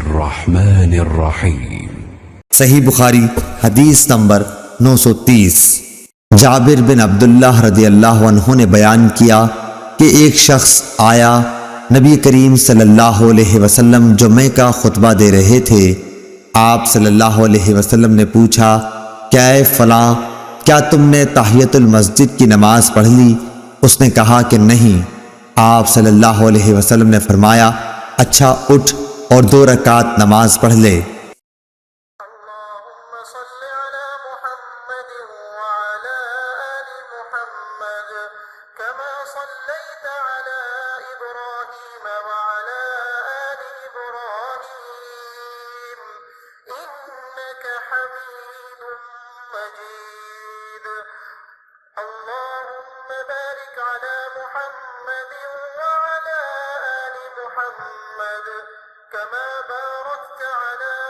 الرحمن الرحيم۔ صحیح بخاری حدیث نمبر 930۔ جابر بن عبداللہ رضی اللہ عنہ نے بیان کیا کہ ایک شخص آیا، نبی کریم صلی اللہ علیہ وسلم جمعہ کا خطبہ دے رہے تھے۔ آپ صلی اللہ علیہ وسلم نے پوچھا کہ اے فلاں، کیا تم نے تحیۃ المسجد کی نماز پڑھ لی؟ اس نے کہا کہ نہیں۔ آپ صلی اللہ علیہ وسلم نے فرمایا اچھا اٹھ اور 2 رکعت نماز پڑھ لے۔ اللهم صل على محمد وعلى آل محمد كما صليت على إبراهيم وعلى آل إبراهيم إنك حميد مجيد اللهم بارك على محمد وعلى آل محمد كما باركت على